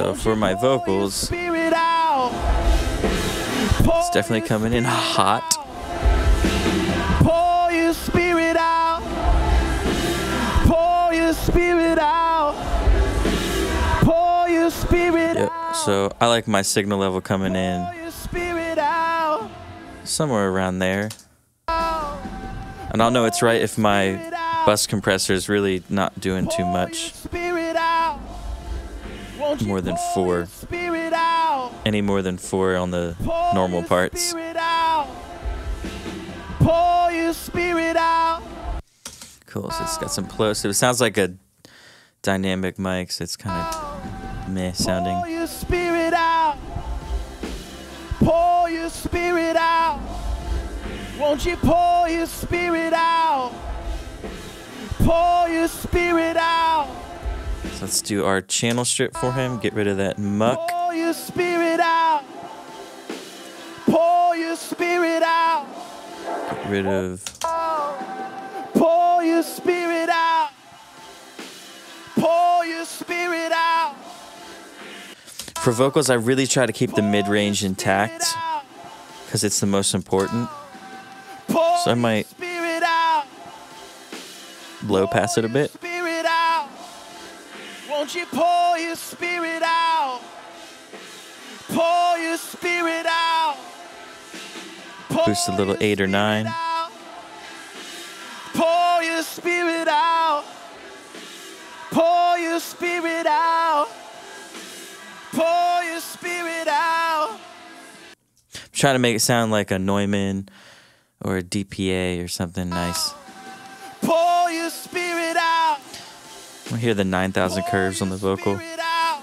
So for my vocals, it's definitely coming in hot. Pour your spirit out. Pour your spirit out. Pour your spirit Yep. out. So I like my signal level coming in Pour your spirit out. somewhere around there. And I'll know it's right if my bus compressor is really not doing too much. More than 4. Any more than 4 on the normal parts. Pour your spirit out. Cool, so it's got some plosive. It sounds like a dynamic mic, so it's kind of meh sounding. Pour your spirit out. Pour your spirit out. Won't you pour your spirit out? Pour your spirit out. So let's do our channel strip for him. Get rid of that muck. Pour your spirit out. Pour your spirit out. Get rid of... Pour your spirit out. Pour your spirit out. For vocals, I really try to keep the mid-range intact because it's the most important. So I might low pass it a bit. Won't you pour your spirit out? Pour your spirit out. Boost a little 8 or 9. Pour your spirit out. Pour your spirit out. Pour your spirit out. I'm trying to make it sound like a Neumann or a DPA or something nice. Pour your spirit out. I hear the 9,000 curves on the vocal. Yeah,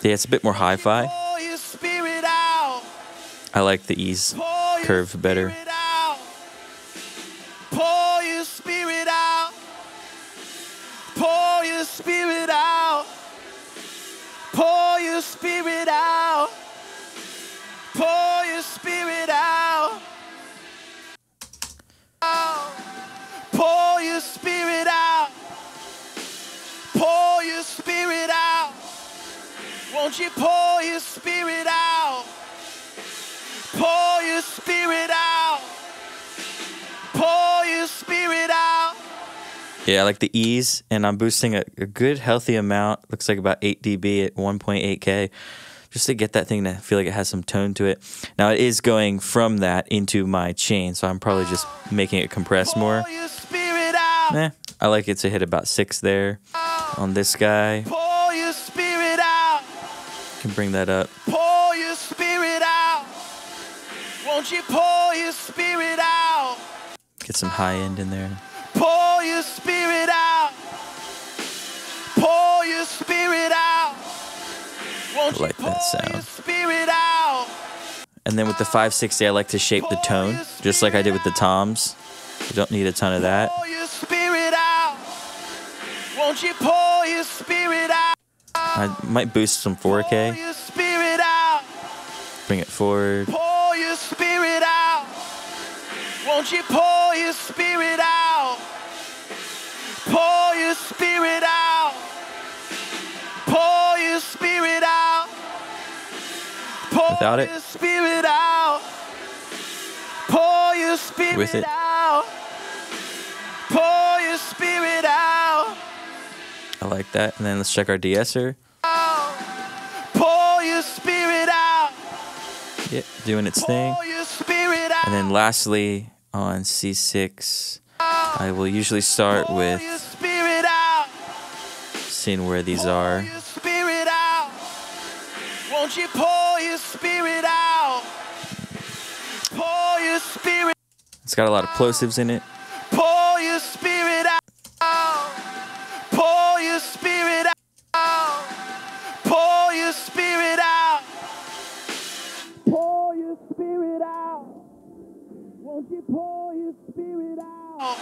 it's a bit more hi-fi. Pour your spirit out. I like the ease curve better. Pour your spirit out. Pour your spirit out. Pour your spirit out. Pour your spirit out. Pour your spirit out. Pour your spirit out. Won't you pour your spirit out? Pour your spirit out. Pour your spirit out. Yeah, I like the ease, and I'm boosting a good healthy amount. Looks like about 8 dB at 1.8K, just to get that thing to feel like it has some tone to it. Now it is going from that into my chain, so I'm probably just making it compress more. Pour your spirit out. I like it to hit about 6 there on this guy. Pour your spirit out. Can bring that up. Pour your spirit out. Won't you pour your spirit out? Get some high end in there. Pour your spirit out. Pour your spirit out. Won't I like you that pour sound. your spirit out? And then with the 560, I like to shape the tone, just like I did with the toms. You don't need a ton of that. Pour your spirit out. Won't you pour your spirit out? I might boost some 4K. Pour your spirit out. Bring it forward. Pour your spirit out. Won't you pour your spirit out? Pour your spirit out. Pour your spirit out. Pour Without it? your spirit out. Pour your spirit With it? out. Pour your spirit out. I like that. And then let's check our de-esser. Pour your spirit out. Yep, doing its thing. Pour your spirit out. And then lastly, on C6, I will usually start with Pour your spirit out. seeing where these are. Pour your spirit out. Won't you pour your spirit out? Pour your spirit. It's got a lot of plosives in it. Pour your spirit out. Pour your spirit out. Pour your spirit out. Pour your spirit out. Won't you pour your spirit out?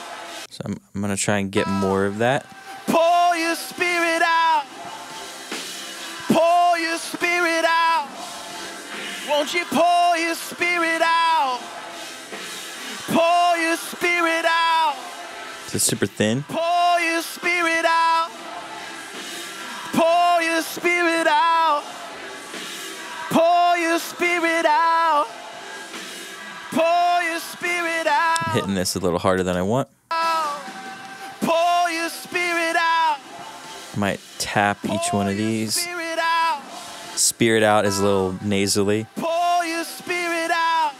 So I'm going to try and get more of that. Pour your spirit out. Pour your spirit out. Won't you pour your spirit out? Pour your spirit out. It's super thin. Pour your spirit out. Pour your spirit out. spirit out. Pour your spirit out. I'm hitting this a little harder than I want. Pour your spirit out. I might tap each one of these. Spirit out. Spirit out is a little nasally. Pour your spirit out.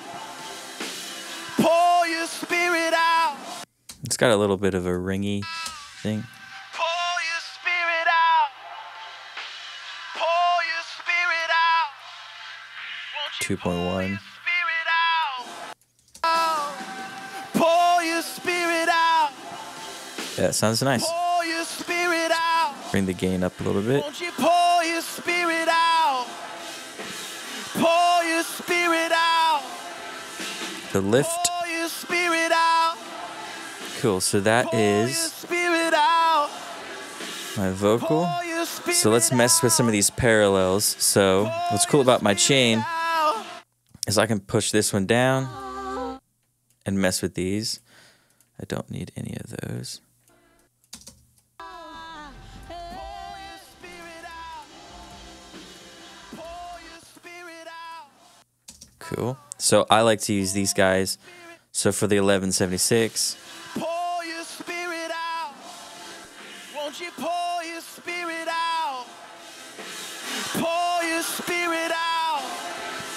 Pour your spirit out. It's got a little bit of a ringy thing. Pour your spirit out. Pour your spirit out. Won't you 2.1. pour your spirit out? Pour your spirit out. Yeah, it sounds nice. Pour your spirit out. Bring the gain up a little bit. Won't you pour your spirit out? Pour your spirit out. The lift. Pour your spirit out. Cool, so that Pour your is spirit out. my vocal. Pour your spirit So let's mess with some of these parallels. So what's cool about my chain out. is I can push this one down and mess with these. I don't need any of those. Pour your spirit out. Pour your spirit out. Cool. So I like to use these guys. So for the 1176, Pour your spirit out. Won't you pour your spirit out? Pour your spirit out.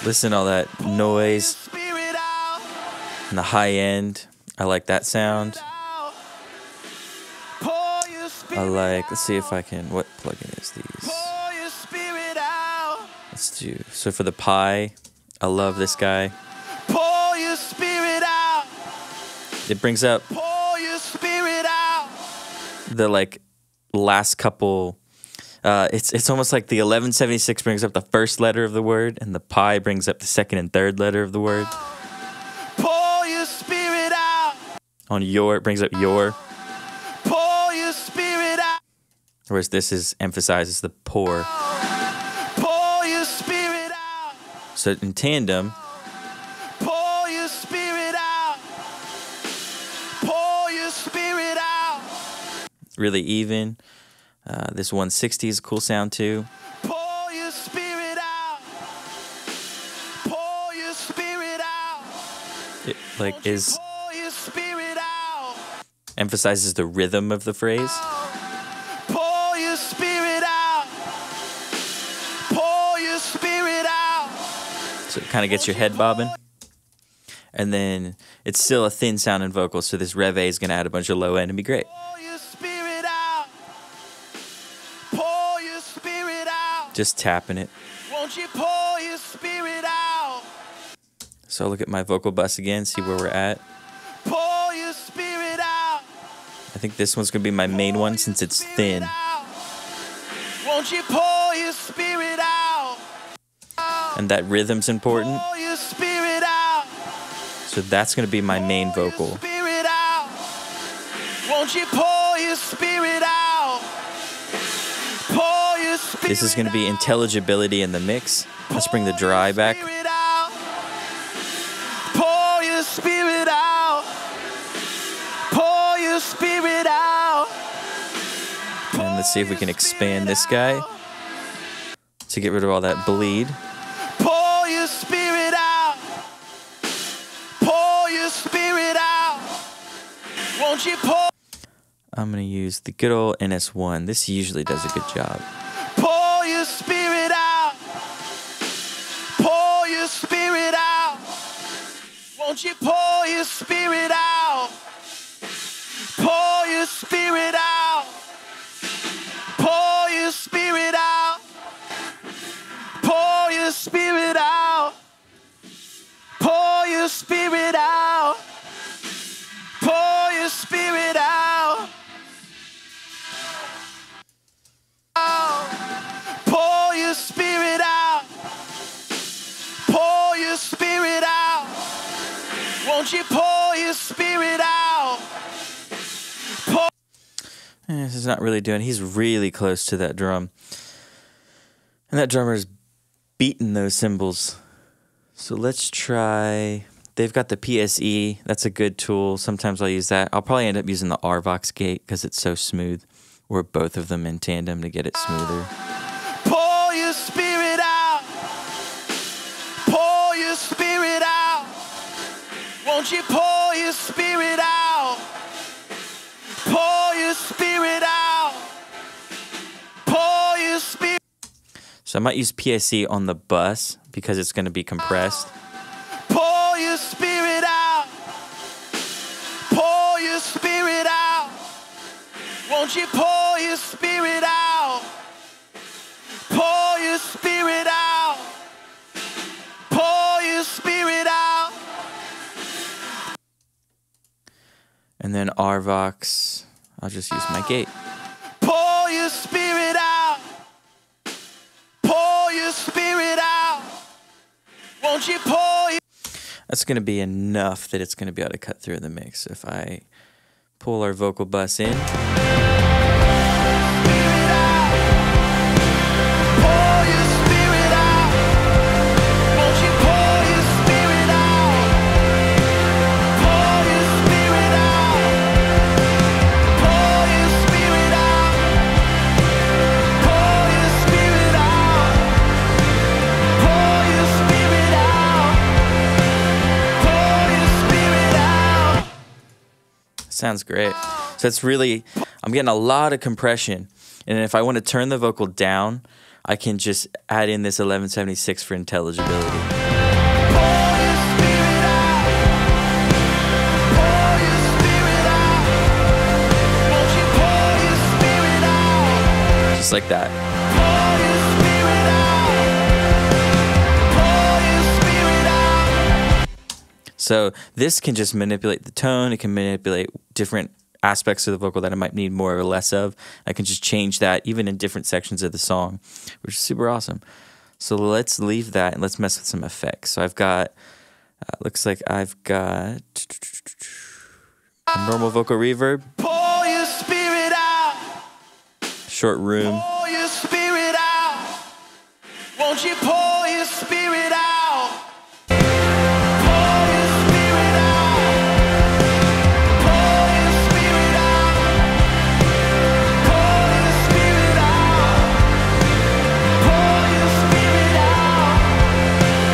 listen to all that noise Spirit out. and the high end. I like that sound. Pour your spirit I like, let's see if I can, what plugin is these? Pour your spirit out. Let's do, so for the Pi, I love this guy. Pour your spirit out. It brings up Pour your spirit out. the like last couple, it's almost like the 1176 brings up the first letter of the word and the Pi brings up the second and third letter of the word. Pour your spirit out. On your, it brings up your, Pour your spirit out. whereas this is emphasizes the pour. Pour your spirit out. So in tandem, Pour your spirit out. Pour your spirit out. really even. This 160 is a cool sound too. Pour your spirit out. Pour your spirit out. It like is Pour your spirit out. emphasizes the rhythm of the phrase. Pour your spirit out. Pour your spirit out. So it kind of gets your head bobbing. And then it's still a thin sounding vocal, so this rev A is going to add a bunch of low end and be great. Pour your spirit out. Pour your spirit out. Just tapping it. Won't you pour your spirit out? So I'll look at my vocal bus again, see where we're at. Pour your spirit out. I think this one's going to be my main one since it's thin. Won't you pour your spirit out? And that rhythm's important. Pour your spirit out. So that's going to be my main Pour your vocal. spirit out. Won't you pour your spirit out? Pour your spirit This is going to be out. intelligibility in the mix. Let's bring the dry back. Spirit out. Pour your spirit out. Pour your spirit out. And let's see if we can expand this guy to get rid of all that bleed. Pour your spirit out. Pour your spirit out. Won't you pour? I'm going to use the good old NS1. This usually does a good job. Pour your spirit out. Pour your spirit out. Won't you pour your spirit out? Pour your spirit out. Pour your spirit out. Pour your spirit out. Pour your spirit out. Pour your spirit out. Pour your spirit out. Pour your spirit out. Won't you pour your spirit out? This is not really doing. He's really close to that drum. And that drummer's beating those cymbals. So let's try. They've got the PSE. That's a good tool. Sometimes I'll use that. I'll probably end up using the RVox gate because it's so smooth. Or both of them in tandem to get it smoother. Pour your spirit out. Won't you pour your spirit out? Pour your spirit out. Pour your spirit. So I might use PIC on the bus because it's going to be compressed. Pour your spirit out. Pour your spirit out. Won't you pour your spirit out? Pour your spirit out. Pour your spirit out. And then RVox, I'll just use my gate. Pour your spirit out. Pour your spirit out. Won't you pour your That's going to be enough that it's going to be able to cut through the mix. If I pull our vocal bus in. Sounds great. So it's really, I'm getting a lot of compression. And if I want to turn the vocal down, I can just add in this 1176 for intelligibility. Just like that. So this can just manipulate the tone. It can manipulate different aspects of the vocal that I might need more or less of. I can just change that even in different sections of the song, which is super awesome. So let's leave that and let's mess with some effects. So I've got, looks like I've got a normal vocal reverb, pour your spirit out. short room, Pour your spirit out. Won't you pour your spirit out?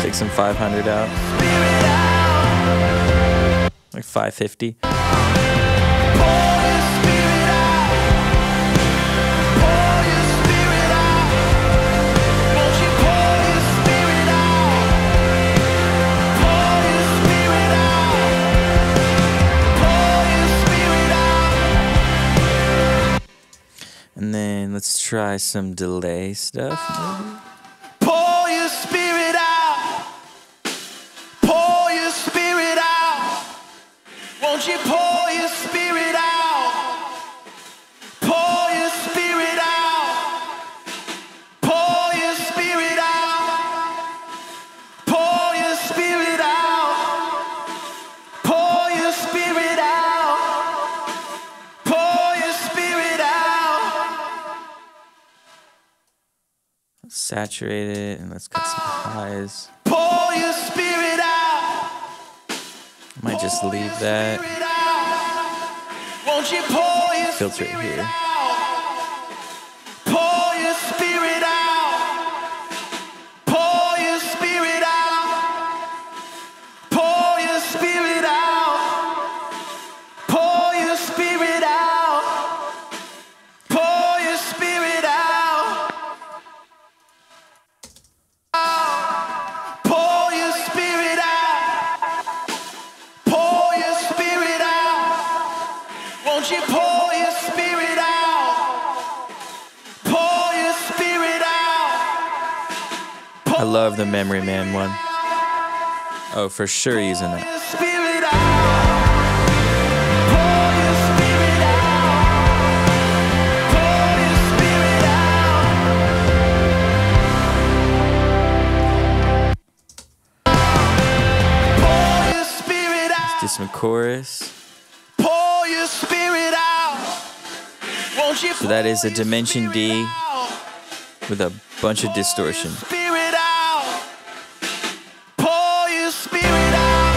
take some 500 out, like 550. And then let's try some delay stuff, maybe. Pour your spirit out. Pour your spirit out. Won't you pour your spirit out? Pour your spirit out. Pour your spirit out. Pour your spirit out. Pour your spirit out. Pour your spirit out. Let's saturate it and let's cut some highs. Pour your spirit out. I might just leave that. Spirit out. Won't you pour your Filter it spirit here. out? Pour your spirit out. Pour your spirit out. Pour your spirit out. Pour your spirit out. Pour your spirit out. Pour your spirit out. Pour your spirit out. Won't you pour your spirit out? Pour your spirit out. I love the Memory Man one. Oh, for sure using Pour that. your spirit out. Pour your spirit out. Pour your spirit out. Pour your spirit out. Do some chorus. Pour your spirit out. Won't you So that is a pour your Dimension D spirit out? with a bunch of distortion. Spirit out. Pour your spirit out.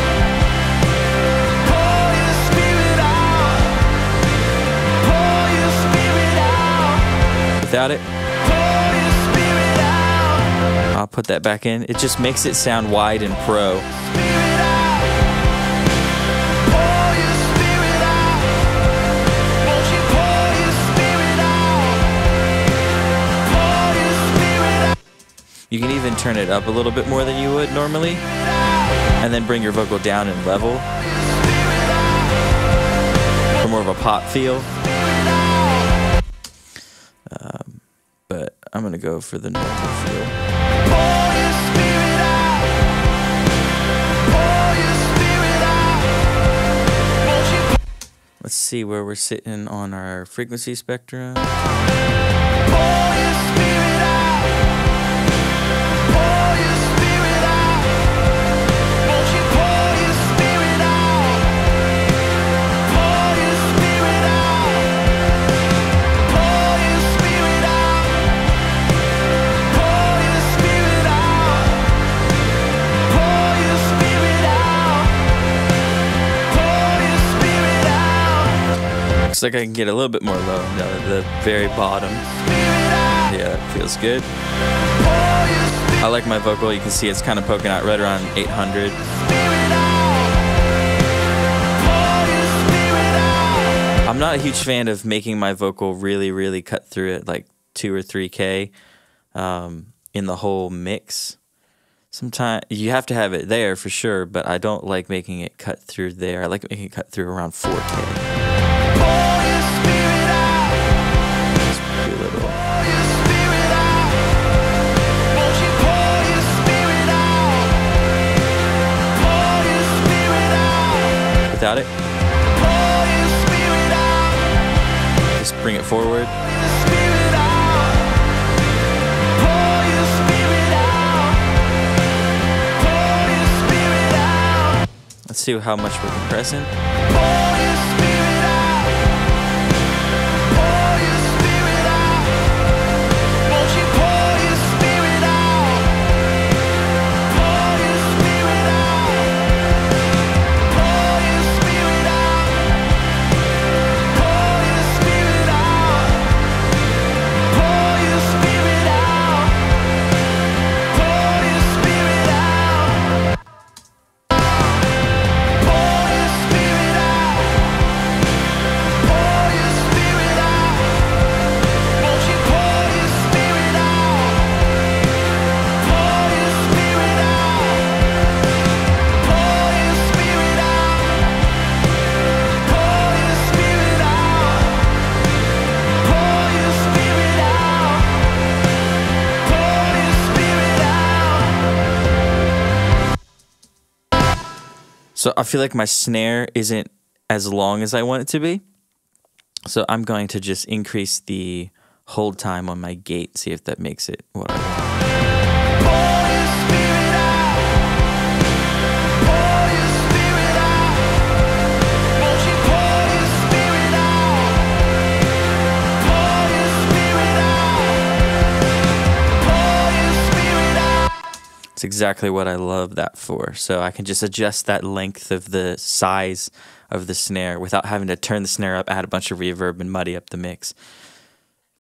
Pour your spirit out. Pour your spirit out. Without it, Pour your spirit out. I'll put that back in. It just makes it sound wide and pro. Spirit out. You can even turn it up a little bit more than you would normally, and then bring your vocal down and level for more of a pop feel. But I'm gonna go for the normal feel. Let's see where we're sitting on our frequency spectrum. Looks like I can get a little bit more low down at the very bottom. Yeah, that feels good. I like my vocal. You can see it's kind of poking out right around 800. I'm not a huge fan of making my vocal really, really cut through it, like 2 or 3K in the whole mix. Sometimes you have to have it there for sure, but I don't like making it cut through there. I like making it cut through around 4K. Without it, just bring it forward. Let's see how much we're compressing. So I feel like my snare isn't as long as I want it to be. So I'm going to just increase the hold time on my gate, see if that makes it what I want. It's exactly what I love that for. So I can just adjust that length of the size of the snare without having to turn the snare up, add a bunch of reverb, and muddy up the mix.